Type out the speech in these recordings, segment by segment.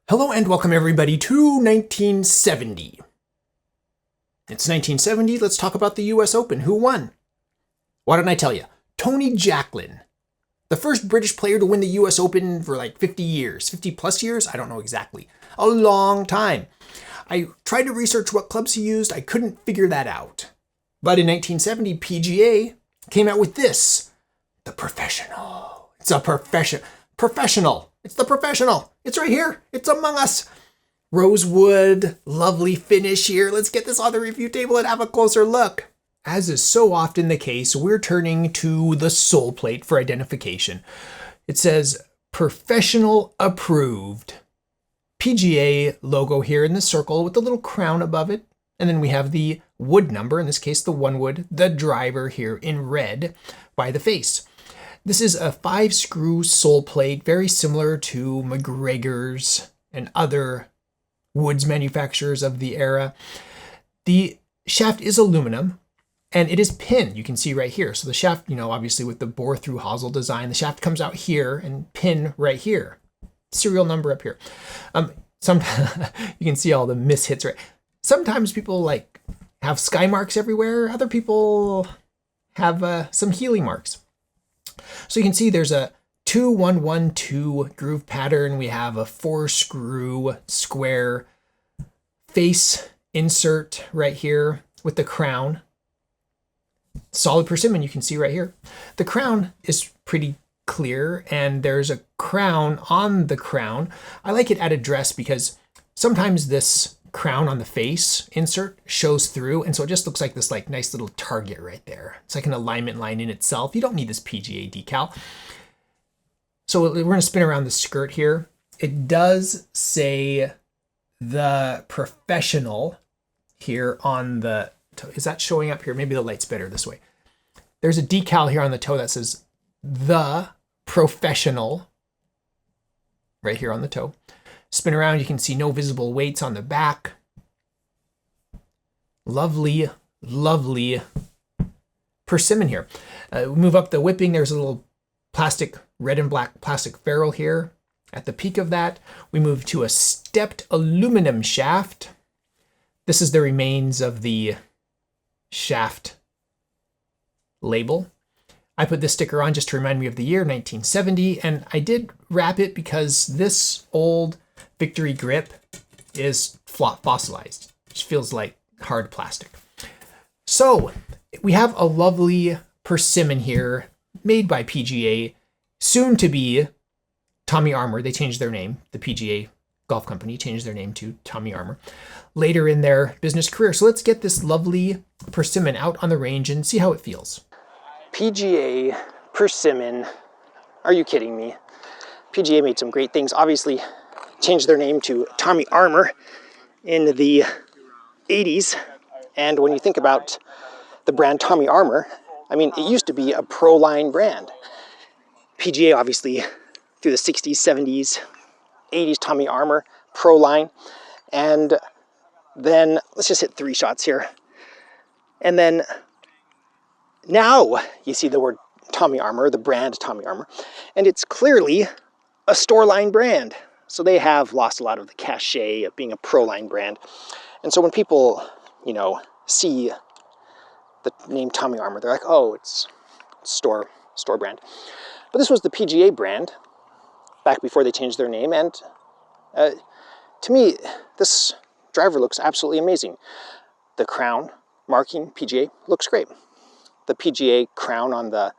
Hello and welcome everybody to 1970. It's 1970, let's talk about the US Open. Who won? Why don't I tell you? Tony Jacklin, the first British player to win the US Open for like 50 years, 50 plus years? I don't know exactly. A long time. I tried to research what clubs he used, I couldn't figure that out. But in 1970, PGA came out with this, the Professional. It's a professional. It's the Professional. It's right here. It's among us. Rosewood, lovely finish here. Let's get this on the review table and have a closer look. As is so often the case, we're turning to the sole plate for identification. It says Professional Approved. PGA logo here in the circle with the little crown above it. And then we have the wood number, in this case the 1 wood, the driver here in red by the face. This is a 5-screw sole plate, very similar to McGregor's and other woods manufacturers of the era. The shaft is aluminum and it is pin, you can see right here. So the shaft, obviously with the bore through hosel design, the shaft comes out here and pin right here. Serial number up here. You can see all the mishits right. Sometimes people have sky marks everywhere. Other people have some Healy marks. So you can see there's a 2-1-1-2 groove pattern. We have a 4-screw square face insert right here with the crown. Solid persimmon, you can see right here. The crown is pretty clear and there's a crown on the crown. I like it at address because sometimes this crown on the face insert shows through, and so it just looks like this nice little target right there. It's like an alignment line in itself. You don't need this PGA decal. So we're going to spin around the skirt here. It does say the Professional here on the toe. Is that showing up here? Maybe the light's better this way. There's a decal here on the toe that says the Professional right here on the toe. Spin around, you can see no visible weights on the back. Lovely, lovely persimmon here. We move up the whipping, there's a little plastic, red and black plastic ferrule here. At the peak of that, we move to a stepped aluminum shaft. This is the remains of the shaft label. I put this sticker on just to remind me of the year, 1970, and I did wrap it because this old Victory grip is fossilized, which feels like hard plastic. So we have a lovely persimmon here made by PGA, soon to be Tommy Armour. They changed their name. The PGA Golf Company changed their name to Tommy Armour later in their business career. So let's get this lovely persimmon out on the range and see how it feels. PGA Persimmon. Are you kidding me? PGA made some great things. Obviously, changed their name to Tommy Armour in the 80s. And when you think about the brand Tommy Armour, it used to be a pro-line brand. PGA, obviously, through the 60s, 70s, 80s, Tommy Armour, pro-line. And then, let's just hit 3 shots here. And then, now you see the word Tommy Armour, the brand Tommy Armour, and it's clearly a store-line brand. So they have lost a lot of the cachet of being a pro-line brand. And so when people, see the name Tommy Armour, they're like, oh, it's store brand. But this was the PGA brand back before they changed their name. And to me, this driver looks absolutely amazing. The crown marking PGA looks great. The PGA crown on the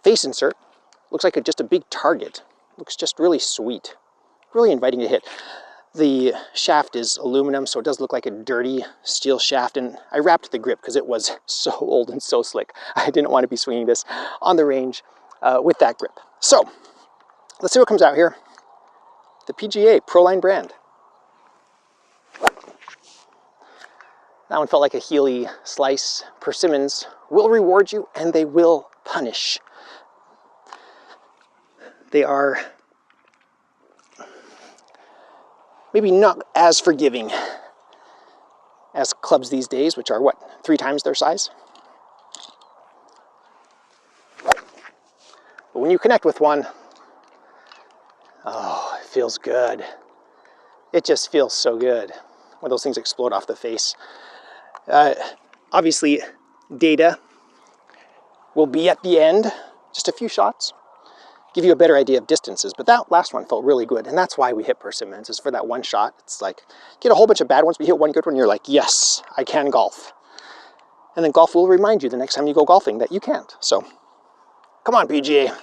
face insert looks like just a big target. Looks just really sweet, really inviting to hit. The shaft is aluminum, so it does look like a dirty steel shaft, and I wrapped the grip because it was so old and so slick. I didn't want to be swinging this on the range with that grip. So, let's see what comes out here. The PGA Pro-Line brand. That one felt like a Healy slice. Persimmons will reward you, and they will punish. They are maybe not as forgiving as clubs these days, which are 3 times their size. But when you connect with one, oh, feels good. It just feels so good when those things explode off the face. Obviously, data will be at the end, just a few shots, give you a better idea of distances. But that last one felt really good, and that's why we hit Persimmons, is for that one shot. It's like, get a whole bunch of bad ones, but you hit one good one, you're like, yes, I can golf. And then golf will remind you the next time you go golfing that you can't. So, come on, PGA.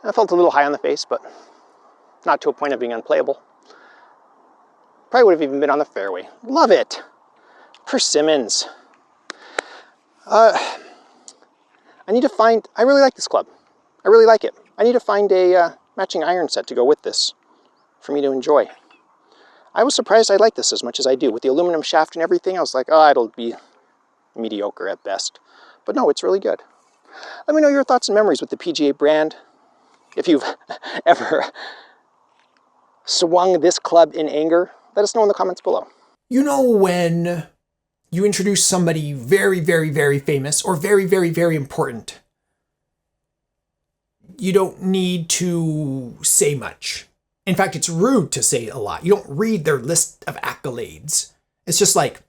I felt a little high on the face, but not to a point of being unplayable. Probably would have even been on the fairway. Love it. Persimmons. I really like this club. I really like it. I need to find a matching iron set to go with this for me to enjoy. I was surprised I like this as much as I do. With the aluminum shaft and everything, I was like, oh, it'll be mediocre at best. But no, it's really good. Let me know your thoughts and memories with the PGA brand. If you've ever swung this club in anger, let us know in the comments below. You know when you introduce somebody very, very, very famous or very, very, very important, you don't need to say much. In fact, it's rude to say a lot. You don't read their list of accolades. It's just like,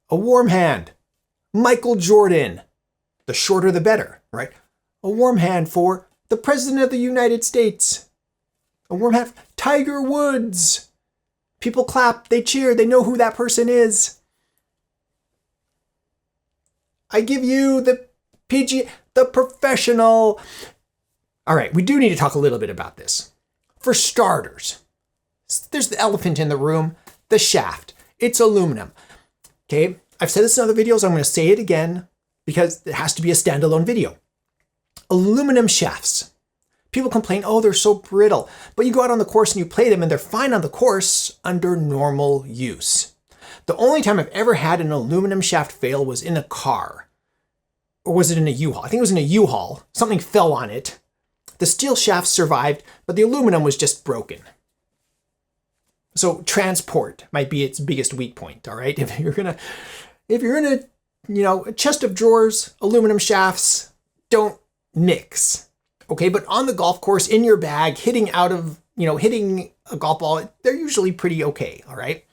a warm hand, Michael Jordan, the shorter the better, right? A warm hand for the President of the United States. A warm hand for Tiger Woods. People clap, they cheer, they know who that person is. I give you the PGA, the professional. All right, we do need to talk a little bit about this. For starters, there's the elephant in the room, the shaft. It's aluminum. Okay, I've said this in other videos, I'm going to say it again because it has to be a standalone video. Aluminum shafts. People complain, oh, they're so brittle. But you go out on the course and you play them and they're fine on the course under normal use. The only time I've ever had an aluminum shaft fail was in a car. Or was it in a U-Haul? I think it was in a U-Haul. Something fell on it. The steel shaft survived, but the aluminum was just broken. So transport might be its biggest weak point, all right? If you're in a chest of drawers, aluminum shafts don't nix. Okay, but on the golf course, in your bag, hitting a golf ball, they're usually pretty okay, all right?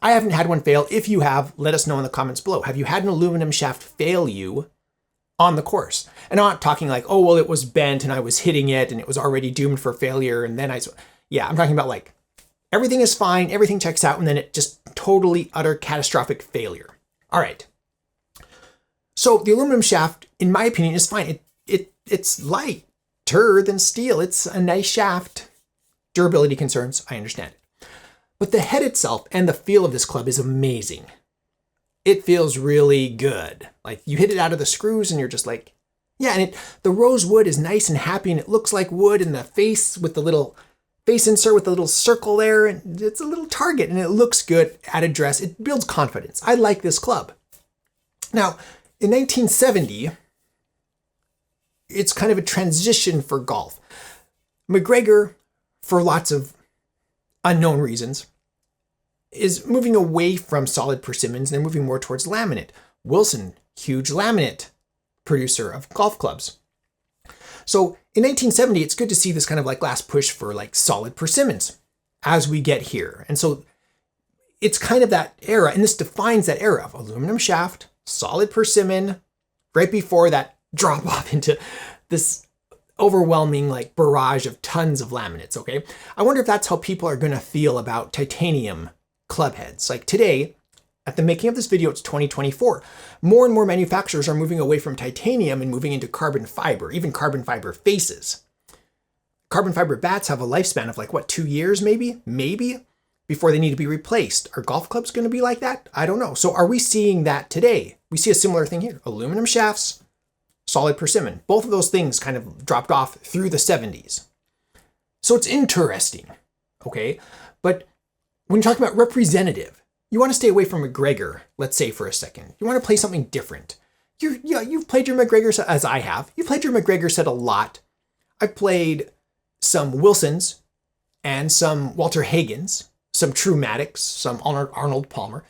I haven't had one fail. If you have, let us know in the comments below. Have you had an aluminum shaft fail you on the course? And I'm not talking like, oh, well, it was bent and I was hitting it and it was already doomed for failure. And then yeah, I'm talking about like, everything is fine, everything checks out, and then it just totally utter catastrophic failure. All right. So the aluminum shaft, in my opinion, is fine. It's lighter than steel. It's a nice shaft. Durability concerns, I understand it. But the head itself and the feel of this club is amazing. It feels really good. Like you hit it out of the screws and you're just like, yeah, and the rose wood is nice and happy and it looks like wood, and the face with the little face insert with the little circle there, and it's a little target and it looks good at address. It builds confidence. I like this club. Now, in 1970, it's kind of a transition for golf. McGregor, for lots of unknown reasons, is moving away from solid persimmons and they're moving more towards laminate. Wilson, huge laminate producer of golf clubs. So in 1970, it's good to see this kind of like last push for like solid persimmons as we get here. And so it's kind of that era, and this defines that era of aluminum shaft, solid persimmon, right before that drop off into this overwhelming like barrage of tons of laminates, okay? I wonder if that's how people are gonna feel about titanium club heads. Like today, at the making of this video, it's 2024. More and more manufacturers are moving away from titanium and moving into carbon fiber, even carbon fiber faces. Carbon fiber bats have a lifespan of like, what, 2 years maybe? Maybe? Before they need to be replaced. Are golf clubs gonna be like that? I don't know. So are we seeing that today? We see a similar thing here. Aluminum shafts, solid persimmon. Both of those things kind of dropped off through the 70s. So it's interesting, okay? But when you're talking about representative, you want to stay away from McGregor, let's say for a second. You want to play something different. You've played your McGregor set, as I have. You've played your McGregor set a lot. I've played some Wilsons and some Walter Hagens, some Trumatics, some Arnold Palmer.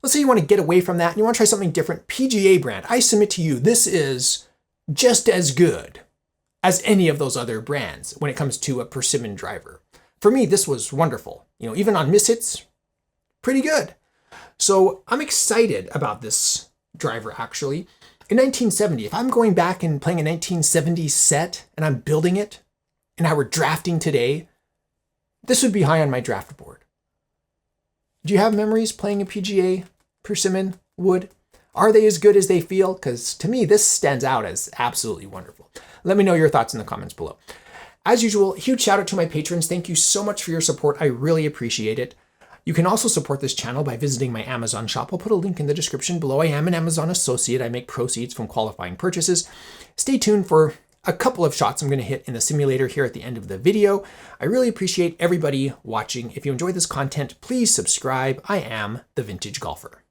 let's say you want to get away from that and you want to try something different. PGA brand, I submit to you, this is just as good as any of those other brands when it comes to a Persimmon driver. For me, this was wonderful. You know, even on mishits, pretty good. So I'm excited about this driver actually. In 1970, if I'm going back and playing a 1970 set and I'm building it and I were drafting today, this would be high on my draft board. Do you have memories playing a PGA Persimmon wood? Are they as good as they feel? Because to me, this stands out as absolutely wonderful. Let me know your thoughts in the comments below. As usual, huge shout out to my patrons. Thank you so much for your support. I really appreciate it. You can also support this channel by visiting my Amazon shop. I'll put a link in the description below. I am an Amazon associate. I make proceeds from qualifying purchases. Stay tuned for a couple of shots I'm going to hit in the simulator here at the end of the video. I really appreciate everybody watching. If you enjoy this content, please subscribe. I am the Vintage Golfer.